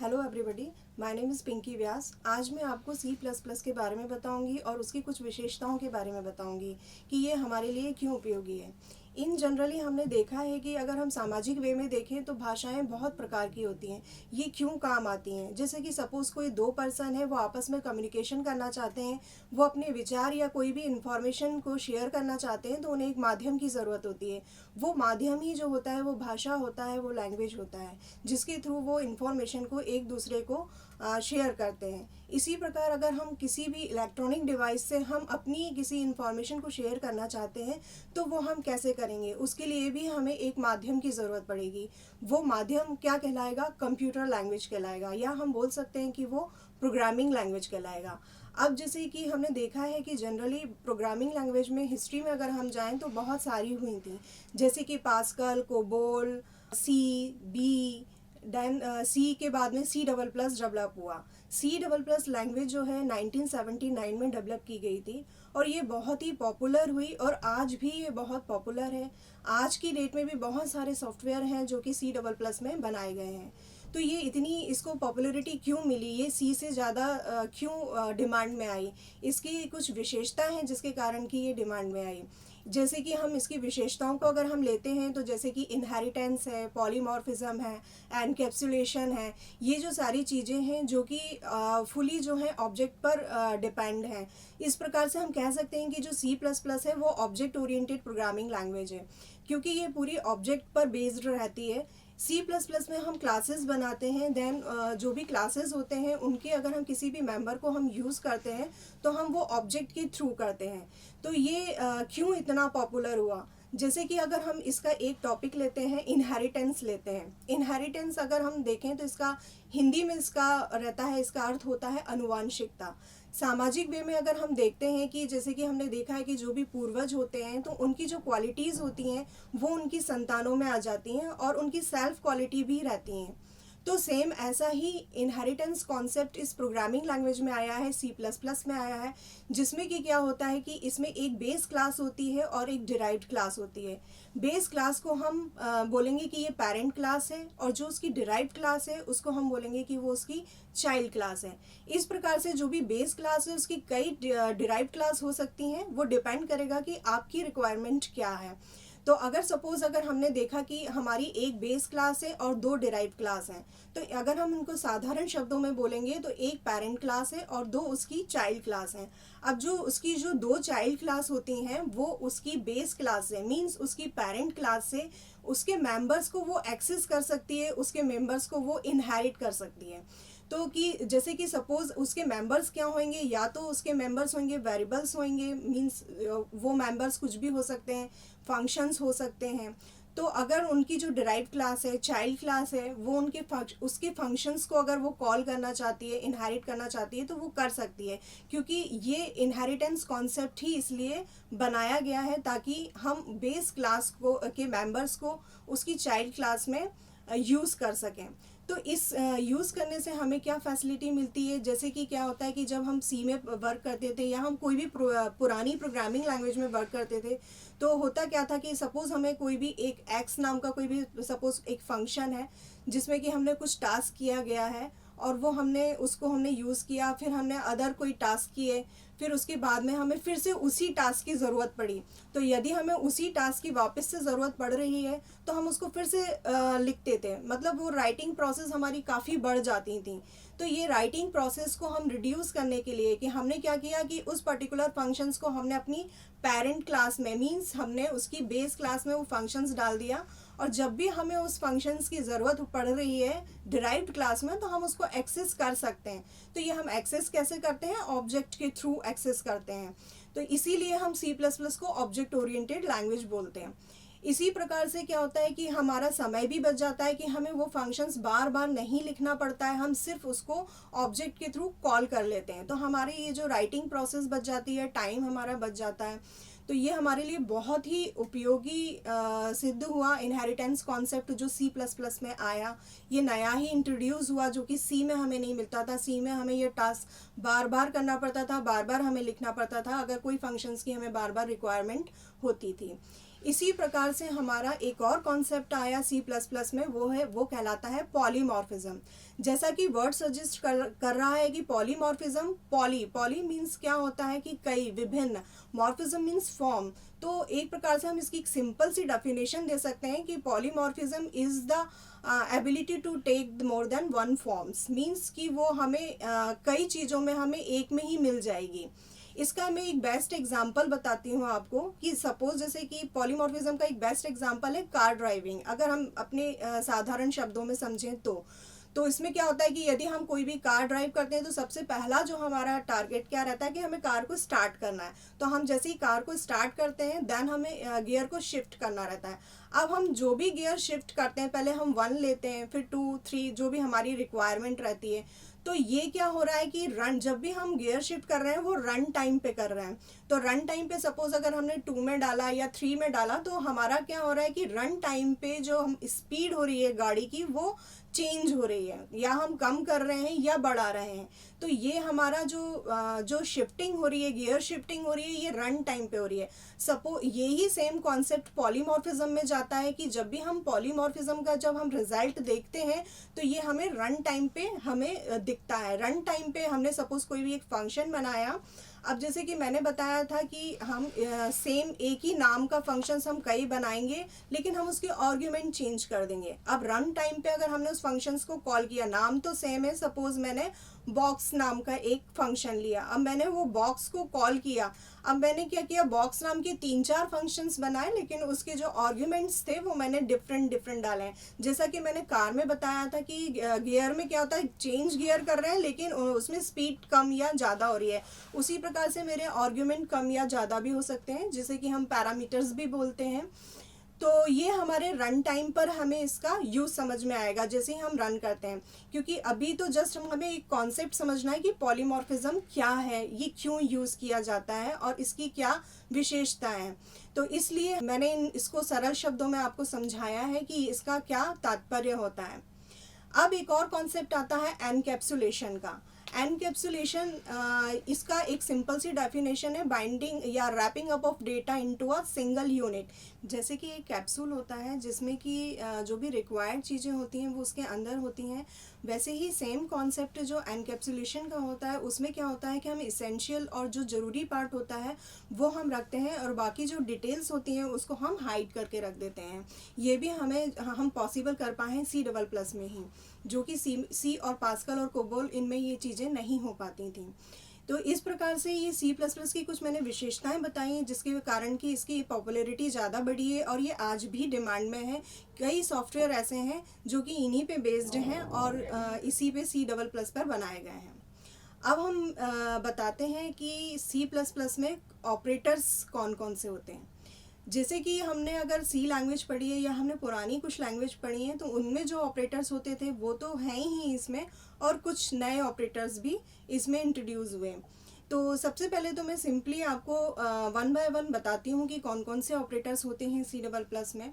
Hello everybody, my name is Pinky Vyas. आज मैं आपको सी प्लस प्लस के बारे में बताऊंगी और उसकी कुछ विशेषताओं के बारे में बताऊंगी कि ये हमारे लिए क्यों उपयोगी है। इन जनरली हमने देखा है कि अगर हम सामाजिक वे में देखें तो भाषाएं बहुत प्रकार की होती हैं। ये क्यों काम आती हैं? जैसे कि सपोज़ कोई दो पर्सन है, वो आपस में कम्युनिकेशन करना चाहते हैं, वो अपने विचार या कोई भी इंफॉर्मेशन को शेयर करना चाहते हैं, तो उन्हें एक माध्यम की ज़रूरत होती है। वो माध्यम ही जो होता है वो भाषा होता है, वो लैंग्वेज होता है, जिसके थ्रू वो इंफॉर्मेशन को एक दूसरे को शेयर करते हैं। इसी प्रकार अगर हम किसी भी इलेक्ट्रॉनिक डिवाइस से हम अपनी किसी इंफॉर्मेशन को शेयर करना चाहते हैं तो वो हम कैसे करेंगे? उसके लिए भी हमें एक माध्यम की ज़रूरत पड़ेगी। वो माध्यम क्या कहलाएगा? कंप्यूटर लैंग्वेज कहलाएगा, या हम बोल सकते हैं कि वो प्रोग्रामिंग लैंग्वेज कहलाएगा। अब जैसे कि हमने देखा है कि जनरली प्रोग्रामिंग लैंग्वेज में हिस्ट्री में अगर हम जाएं तो बहुत सारी हुई थी, जैसे कि पास्कल, कोबोल, सी, बी, देन सी के बाद में सी डबल प्लस डेवलप हुआ। सी डबल प्लस लैंग्वेज जो है 1979 में डेवलप की गई थी और ये बहुत ही पॉपुलर हुई और आज भी ये बहुत पॉपुलर है। आज की डेट में भी बहुत सारे सॉफ्टवेयर हैं जो कि सी डबल प्लस में बनाए गए हैं। तो ये इतनी इसको पॉपुलैरिटी क्यों मिली, ये सी से ज़्यादा क्यों डिमांड में आई? इसकी कुछ विशेषता हैं जिसके कारण कि ये डिमांड में आई। जैसे कि हम इसकी विशेषताओं को अगर हम लेते हैं तो जैसे कि इनहेरिटेंस है, पॉलीमॉर्फिज्म है, एनकैप्सुलेशन है। ये जो सारी चीज़ें हैं जो कि फुली जो है ऑब्जेक्ट पर डिपेंड हैं। इस प्रकार से हम कह सकते हैं कि जो सी प्लस प्लस है वो ऑब्जेक्ट ओरिएंटेड प्रोग्रामिंग लैंग्वेज है, क्योंकि ये पूरी ऑब्जेक्ट पर बेस्ड रहती है। सी प्लस प्लस में हम क्लासेस बनाते हैं, देन जो भी क्लासेस होते हैं उनके अगर हम किसी भी मेंबर को हम यूज़ करते हैं तो हम वो ऑब्जेक्ट के थ्रू करते हैं। तो ये क्यों इतना पॉपुलर हुआ? जैसे कि अगर हम इसका एक टॉपिक लेते हैं, इनहेरिटेंस लेते हैं। इनहेरिटेंस अगर हम देखें तो इसका हिंदी में इसका रहता है, इसका अर्थ होता है अनुवांशिकता। सामाजिक वे में अगर हम देखते हैं कि जैसे कि हमने देखा है कि जो भी पूर्वज होते हैं तो उनकी जो क्वालिटीज़ होती हैं वो उनकी संतानों में आ जाती हैं और उनकी सेल्फ क्वालिटी भी रहती हैं। तो सेम ऐसा ही इनहेरिटेंस कॉन्सेप्ट इस प्रोग्रामिंग लैंग्वेज में आया है, सी प्लस प्लस में आया है, जिसमें कि क्या होता है कि इसमें एक बेस क्लास होती है और एक डिराइव्ड क्लास होती है। बेस क्लास को हम बोलेंगे कि ये पेरेंट क्लास है, और जो उसकी डिराइव्ड क्लास है उसको हम बोलेंगे कि वो उसकी चाइल्ड क्लास है। इस प्रकार से जो भी बेस क्लास है उसकी कई डिराइव्ड क्लास हो सकती हैं। वो डिपेंड करेगा कि आपकी रिक्वायरमेंट क्या है। तो अगर सपोज अगर हमने देखा कि हमारी एक बेस क्लास है और दो डिराइव्ड क्लास हैं, तो अगर हम उनको साधारण शब्दों में बोलेंगे तो एक पेरेंट क्लास है और दो उसकी चाइल्ड क्लास हैं। अब जो उसकी जो दो चाइल्ड क्लास होती हैं वो उसकी बेस क्लास से, मींस उसकी पेरेंट क्लास से उसके मेंबर्स को वो एक्सेस कर सकती है, उसके मेंबर्स को वो इनहेरिट कर सकती है। तो कि जैसे कि सपोज उसके मेंबर्स क्या होंगे, या तो उसके मेंबर्स होंगे वेरिएबल्स होंगे, मींस वो मेंबर्स कुछ भी हो सकते हैं, फंक्शंस हो सकते हैं। तो अगर उनकी जो डिराइव्ड क्लास है, चाइल्ड क्लास है, वो उसके फंक्शंस को अगर वो कॉल करना चाहती है, इनहेरिट करना चाहती है, तो वो कर सकती है। क्योंकि ये इनहेरिटेंस कॉन्सेप्ट ही इसलिए बनाया गया है ताकि हम बेस क्लास को के मेंबर्स को उसकी चाइल्ड क्लास में यूज़ कर सकें। तो इस यूज़ करने से हमें क्या फैसिलिटी मिलती है? जैसे कि क्या होता है कि जब हम सी में वर्क करते थे या हम कोई भी पुरानी प्रोग्रामिंग लैंग्वेज में वर्क करते थे, तो होता क्या था कि सपोज़ हमें कोई भी एक एक्स नाम का कोई भी सपोज़ एक फंक्शन है जिसमें कि हमने कुछ टास्क किया गया है और वो हमने यूज़ किया, फिर हमने अदर कोई टास्क किए, फिर उसके बाद में हमें फिर से उसी टास्क की ज़रूरत पड़ी। तो यदि हमें उसी टास्क की वापस से ज़रूरत पड़ रही है तो हम उसको फिर से लिखते थे, मतलब वो राइटिंग प्रोसेस हमारी काफ़ी बढ़ जाती थी। तो ये राइटिंग प्रोसेस को हम रिड्यूस करने के लिए कि हमने क्या किया कि उस पर्टिकुलर फंक्शंस को हमने अपनी पेरेंट क्लास में, मींस हमने उसकी बेस क्लास में वो फंक्शंस डाल दिया, और जब भी हमें उस फंक्शंस की ज़रूरत पड़ रही है डिराइव्ड क्लास में तो हम उसको एक्सेस कर सकते हैं। तो ये हम एक्सेस कैसे करते हैं? ऑब्जेक्ट के थ्रू एक्सेस करते हैं। तो इसीलिए हम सी प्लस प्लस को ऑब्जेक्ट ओरिएंटेड लैंग्वेज बोलते हैं। इसी प्रकार से क्या होता है कि हमारा समय भी बच जाता है कि हमें वो फंक्शंस बार बार नहीं लिखना पड़ता है, हम सिर्फ उसको ऑब्जेक्ट के थ्रू कॉल कर लेते हैं। तो हमारी ये जो राइटिंग प्रोसेस बच जाती है, टाइम हमारा बच जाता है। तो ये हमारे लिए बहुत ही उपयोगी सिद्ध हुआ इनहेरिटेंस कॉन्सेप्ट जो सी प्लस प्लस में आया। ये नया ही इंट्रोड्यूस हुआ जो कि सी में हमें नहीं मिलता था। सी में हमें ये टास्क बार बार करना पड़ता था, बार बार हमें लिखना पड़ता था अगर कोई फंक्शंस की हमें बार बार रिक्वायरमेंट होती थी। इसी प्रकार से हमारा एक और कॉन्सेप्ट आया सी प्लस प्लस में, वो कहलाता है पॉलीमॉर्फिज्म। जैसा कि वर्ड सजेस्ट कर रहा है कि पॉलीमॉर्फिज्म, पॉली मीन्स क्या होता है कि कई, विभिन्न, मॉर्फिज्म मीन्स फॉर्म। तो एक प्रकार से हम इसकी एक सिंपल सी डेफिनेशन दे सकते हैं कि polymorphism is the ability to take more than one forms, means कि वो हमें कई चीज़ों में हमें एक में ही मिल जाएगी। इसका मैं एक बेस्ट एग्जांपल बताती हूँ आपको कि सपोज जैसे कि पॉलीमॉर्फिज्म का एक बेस्ट एग्जांपल है कार ड्राइविंग। अगर हम अपने साधारण शब्दों में समझें तो इसमें क्या होता है कि यदि हम कोई भी कार ड्राइव करते हैं तो सबसे पहला जो हमारा टारगेट क्या रहता है कि हमें कार को स्टार्ट करना है। तो हम जैसे ही कार को स्टार्ट करते हैं देन हमें गियर को शिफ्ट करना रहता है। अब हम जो भी गियर शिफ्ट करते हैं, पहले हम 1 लेते हैं, फिर 2, 3, जो भी हमारी रिक्वायरमेंट रहती है। तो ये क्या हो रहा है कि रन, जब भी हम गियर शिफ्ट कर रहे हैं वो रन टाइम पे कर रहे हैं। तो रन टाइम पे सपोज अगर हमने 2 में डाला या 3 में डाला, तो हमारा क्या हो रहा है कि रन टाइम पे जो हम स्पीड हो रही है गाड़ी की वो चेंज हो रही है, या हम कम कर रहे हैं या बढ़ा रहे हैं। तो ये हमारा जो शिफ्टिंग हो रही है, गियर शिफ्टिंग हो रही है, ये रन टाइम पे हो रही है। यही सेम कॉन्सेप्ट पॉलीमॉर्फिज्म में जाता है कि जब भी हम पॉलीमॉर्फिज्म का जब हम रिजल्ट देखते हैं तो ये हमें रन टाइम पे हमें दिखता है। रन टाइम पे हमने सपोज कोई भी एक फंक्शन बनाया। अब जैसे कि मैंने बताया था कि हम सेम एक ही नाम का फंक्शंस हम कई बनाएंगे, लेकिन हम उसके आर्ग्यूमेंट चेंज कर देंगे। अब रन टाइम पे अगर हमने उस फंक्शंस को कॉल किया, नाम तो सेम है, सपोज मैंने बॉक्स नाम का एक फंक्शन लिया, अब मैंने वो बॉक्स को कॉल किया। अब मैंने क्या किया, बॉक्स नाम के 3-4 फंक्शंस बनाए, लेकिन उसके जो आर्ग्यूमेंट्स थे वो मैंने डिफरेंट डाले हैं। जैसा कि मैंने कार में बताया था कि गियर में क्या होता है, चेंज गियर कर रहे हैं लेकिन उसमें स्पीड कम या ज़्यादा हो रही है। उसी प्रकार से मेरे आर्ग्यूमेंट कम या ज़्यादा भी हो सकते हैं, जिसे कि हम पैरामीटर्स भी बोलते हैं। तो ये हमारे रन टाइम पर हमें इसका यूज़ समझ में आएगा जैसे ही हम रन करते हैं, क्योंकि अभी तो जस्ट हमें एक कॉन्सेप्ट समझना है कि पॉलीमॉर्फिज्म क्या है, ये क्यों यूज़ किया जाता है और इसकी क्या विशेषताएं हैं। तो इसलिए मैंने इसको सरल शब्दों में आपको समझाया है कि इसका क्या तात्पर्य होता है। अब एक और कॉन्सेप्ट आता है एनकैप्सुलेशन का। एनकैप्सुलेशन इसका एक सिंपल सी डेफिनेशन है, बाइंडिंग या wrapping up of data into a single unit. जैसे कि एक कैप्सूल होता है जिसमें कि जो भी रिक्वायर्ड चीज़ें होती हैं वो उसके अंदर होती हैं, वैसे ही सेम कॉन्सेप्ट जो एनकैप्सुलेशन का होता है उसमें क्या होता है कि हम इसेंशियल और जो ज़रूरी पार्ट होता है वो हम रखते हैं और बाकी जो डिटेल्स होती हैं उसको हम हाइड करके रख देते हैं। ये भी हम पॉसिबल कर पाए हैं C++ में ही, जो कि सी और पास्कल और कोबोल इनमें ये चीज़ें नहीं हो पाती थी। तो इस प्रकार से ये C++ की कुछ मैंने विशेषताएं बताई जिसके कारण कि इसकी पॉपुलैरिटी ज़्यादा बढ़ी है और ये आज भी डिमांड में है। कई सॉफ्टवेयर ऐसे हैं जो कि इन्हीं पे बेस्ड हैं और इसी पे C++ पर बनाए गए हैं। अब हम बताते हैं कि C++ में ऑपरेटर्स कौन कौन से होते हैं। जैसे कि हमने अगर सी लैंग्वेज पढ़ी है या हमने पुरानी कुछ लैंग्वेज पढ़ी है तो उनमें जो ऑपरेटर्स होते थे वो तो हैं ही इसमें, और कुछ नए ऑपरेटर्स भी इसमें इंट्रोड्यूस हुए। तो सबसे पहले तो मैं सिंपली आपको 1 बाय 1 बताती हूँ कि कौन कौन से ऑपरेटर्स होते हैं C++ में।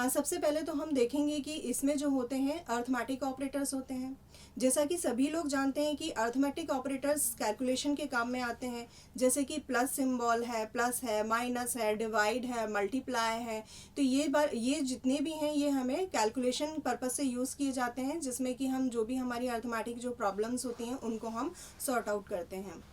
सबसे पहले तो हम देखेंगे कि इसमें जो होते हैं अर्थमेटिक ऑपरेटर्स होते हैं। जैसा कि सभी लोग जानते हैं कि अर्थमेटिक ऑपरेटर्स कैलकुलेशन के काम में आते हैं, जैसे कि प्लस सिंबल है, प्लस है, माइनस है, डिवाइड है, मल्टीप्लाई है। तो ये जितने भी हैं ये हमें कैलकुलेशन पर्पस से यूज़ किए जाते हैं, जिसमें कि हम जो भी हमारी अर्थमेटिक जो प्रॉब्लम्स होती हैं उनको हम सॉर्ट आउट करते हैं।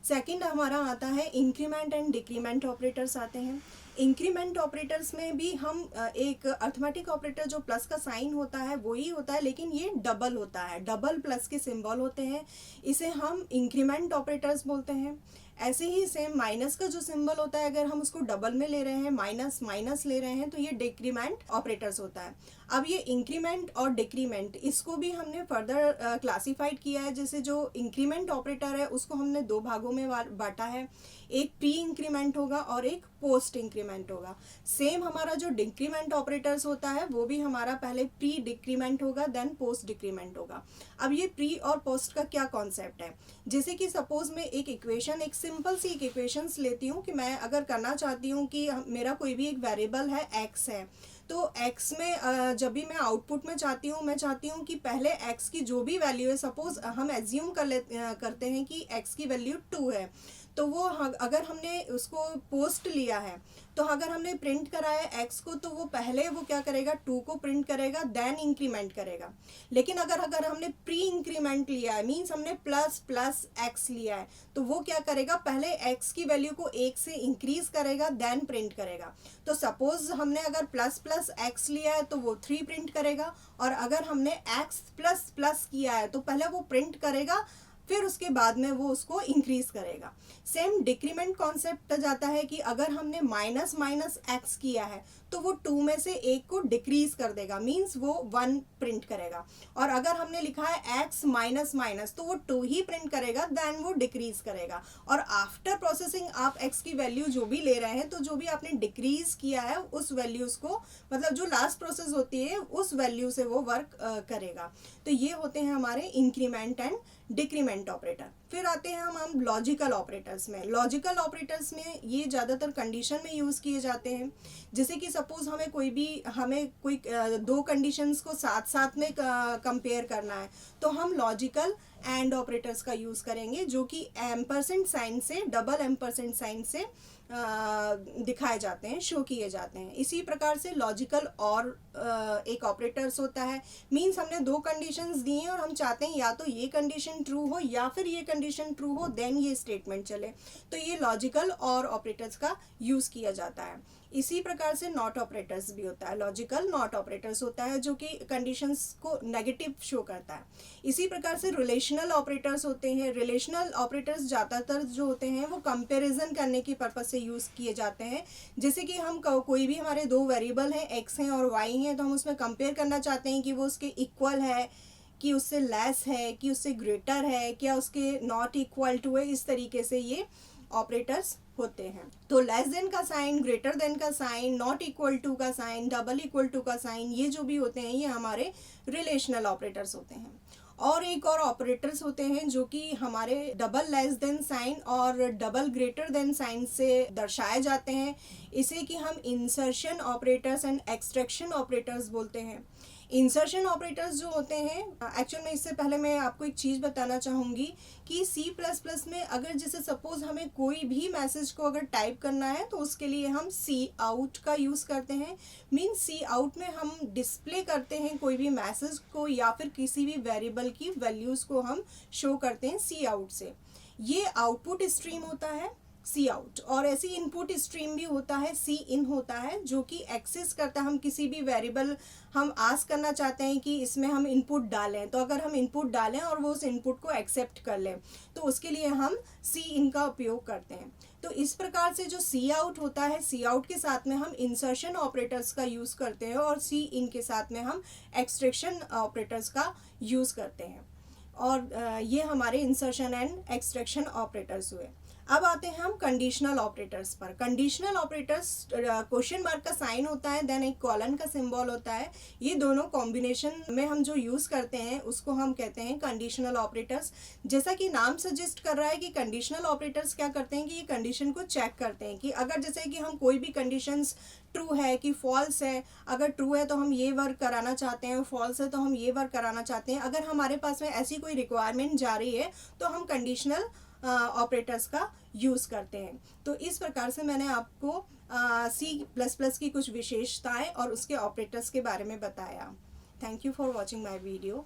सेकंड हमारा आता है इंक्रीमेंट एंड डिक्रीमेंट ऑपरेटर्स आते हैं। इंक्रीमेंट ऑपरेटर्स में भी हम एक अर्थमेटिक ऑपरेटर जो प्लस का साइन होता है वही होता है, लेकिन ये डबल होता है, डबल प्लस के सिंबल होते हैं, इसे हम इंक्रीमेंट ऑपरेटर्स बोलते हैं। ऐसे ही सेम माइनस का जो सिंबल होता है अगर हम उसको डबल में ले रहे हैं, माइनस माइनस ले रहे हैं, तो ये डिक्रीमेंट ऑपरेटर्स होता है। अब ये इंक्रीमेंट और डिक्रीमेंट इसको भी हमने फर्दर क्लासिफाइड किया है। जैसे जो इंक्रीमेंट ऑपरेटर है उसको हमने 2 भागों में बांटा है, एक प्री इंक्रीमेंट होगा और एक पोस्ट इंक्रीमेंट होगा। सेम हमारा जो डिक्रीमेंट ऑपरेटर्स होता है वो भी हमारा पहले प्री डिक्रीमेंट होगा देन पोस्ट डिक्रीमेंट होगा। अब ये प्री और पोस्ट का क्या कॉन्सेप्ट है, जैसे कि सपोज मैं एक इक्वेशन, एक सिंपल सी एक इक्वेशंस लेती हूँ कि मैं अगर करना चाहती हूँ कि मेरा कोई भी एक वेरिएबल है x है, तो x में जब भी मैं आउटपुट में मैं चाहती हूँ कि पहले x की जो भी वैल्यू है, सपोज हम एज्यूम करते हैं कि x की वैल्यू 2 है, तो वो अगर हमने उसको पोस्ट लिया है, तो अगर हमने प्रिंट कराया x को, तो वो पहले वो क्या करेगा, 2 को प्रिंट करेगा, देन इंक्रीमेंट करेगा। लेकिन अगर हमने प्री इंक्रीमेंट लिया है, मीन्स हमने प्लस प्लस x लिया है, तो वो क्या करेगा, पहले x की वैल्यू को 1 से इंक्रीज करेगा, देन प्रिंट करेगा। तो सपोज हमने अगर प्लस प्लस x लिया है तो वो 3 प्रिंट करेगा, और अगर हमने x प्लस प्लस किया है तो पहले वो प्रिंट करेगा, फिर उसके बाद में वो उसको इंक्रीज करेगा। सेम डिक्रीमेंट कॉन्सेप्ट जाता है कि अगर हमने माइनस माइनस एक्स किया है तो वो 2 में से 1 को डिक्रीज कर देगा, मीन्स वो 1 प्रिंट करेगा। और अगर हमने लिखा है एक्स माइनस माइनस, तो वो 2 ही प्रिंट करेगा, देन वो डिक्रीज करेगा। और आफ्टर प्रोसेसिंग आप एक्स की वैल्यू जो भी ले रहे हैं, तो जो भी आपने डिक्रीज किया है उस वैल्यूज को, मतलब जो लास्ट प्रोसेस होती है उस वैल्यू से वो वर्क करेगा। तो ये होते हैं हमारे इंक्रीमेंट एंड डिक्रीमेंट ऑपरेटर। फिर आते हैं हम लॉजिकल ऑपरेटर्स में। लॉजिकल ऑपरेटर्स में ये ज़्यादातर कंडीशन में यूज़ किए जाते हैं। जैसे कि सपोज हमें कोई 2 कंडीशंस को साथ साथ में कंपेयर करना है, तो हम लॉजिकल एंड ऑपरेटर्स का यूज़ करेंगे, जो कि एम्परसेंट साइन से, डबल एम्परसेंट साइन से दिखाए जाते हैं, शो किए जाते हैं। इसी प्रकार से लॉजिकल और एक ऑपरेटर्स होता है, मीन्स हमने 2 कंडीशंस दी हैं और हम चाहते हैं या तो ये कंडीशन ट्रू हो या फिर ये कंडीशन ट्रू हो, देन ये स्टेटमेंट चले, तो ये लॉजिकल और ऑपरेटर्स का यूज़ किया जाता है। इसी प्रकार से नॉट ऑपरेटर्स भी होता है, लॉजिकल नॉट ऑपरेटर्स होता है, जो कि कंडीशंस को नेगेटिव शो करता है। इसी प्रकार से रिलेशनल ऑपरेटर्स होते हैं। रिलेशनल ऑपरेटर्स ज़्यादातर जो होते हैं वो कंपैरिजन करने की पर्पज़ से यूज़ किए जाते हैं। जैसे कि हम कोई भी हमारे 2 वेरिएबल हैं, x हैं और y हैं, तो हम उसमें कंपेयर करना चाहते हैं कि वो उसके इक्वल है, कि उससे लेस है, कि उससे ग्रेटर है, क्या उसके नॉट इक्वल टू है। इस तरीके से ये ऑपरेटर्स होते हैं। तो लेस देन का साइन, ग्रेटर देन का साइन, नॉट इक्वल टू का साइन, डबल इक्वल टू का साइन, ये जो भी होते हैं ये हमारे रिलेशनल ऑपरेटर्स होते हैं। और एक और ऑपरेटर्स होते हैं जो कि हमारे डबल लेस देन साइन और डबल ग्रेटर देन साइन से दर्शाए जाते हैं। इसे कि हम insertion operators and extraction operators बोलते हैं। इंसर्शन ऑपरेटर्स जो होते हैं, एक्चुअल में इससे पहले मैं आपको एक चीज़ बताना चाहूँगी कि C++ में अगर जैसे सपोज हमें कोई भी मैसेज को अगर टाइप करना है, तो उसके लिए हम सी आउट का यूज़ करते हैं। मीन्स सी आउट में हम डिस्प्ले करते हैं कोई भी मैसेज को या फिर किसी भी वेरिएबल की वैल्यूज़ को हम शो करते हैं सी आउट से। ये आउटपुट स्ट्रीम होता है सी आउट, और ऐसी इनपुट स्ट्रीम भी होता है सी इन होता है, जो कि एक्सेस करता है। हम किसी भी वेरिएबल हम आस्क करना चाहते हैं कि इसमें हम इनपुट डालें, तो अगर हम इनपुट डालें और वो उस इनपुट को एक्सेप्ट कर लें, तो उसके लिए हम सी इन का उपयोग करते हैं। तो इस प्रकार से जो सी आउट होता है, सी आउट के साथ में हम इंसर्शन ऑपरेटर्स का यूज़ करते हैं, और सी इन के साथ में हम एक्सट्रैक्शन ऑपरेटर्स का यूज़ करते हैं। और ये हमारे इंसर्शन एंड एक्सट्रैक्शन ऑपरेटर्स हुए। अब आते हैं हम कंडीशनल ऑपरेटर्स पर। कंडीशनल ऑपरेटर्स क्वेश्चन मार्क का साइन होता है, देन एक कॉलन का सिंबल होता है। ये दोनों कॉम्बिनेशन में हम जो यूज़ करते हैं उसको हम कहते हैं कंडीशनल ऑपरेटर्स। जैसा कि नाम सजेस्ट कर रहा है कि कंडीशनल ऑपरेटर्स क्या करते हैं कि ये कंडीशन को चेक करते हैं कि अगर जैसे कि हम कोई भी कंडीशंस ट्रू है कि फॉल्स है, अगर ट्रू है तो हम ये वर्क कराना चाहते हैं, फॉल्स है तो हम ये वर्क कराना चाहते हैं। अगर हमारे पास में ऐसी कोई रिक्वायरमेंट जा रही है तो हम कंडीशनल ऑपरेटर्स का यूज़ करते हैं। तो इस प्रकार से मैंने आपको C++ की कुछ विशेषताएं और उसके ऑपरेटर्स के बारे में बताया। Thank you for watching my video.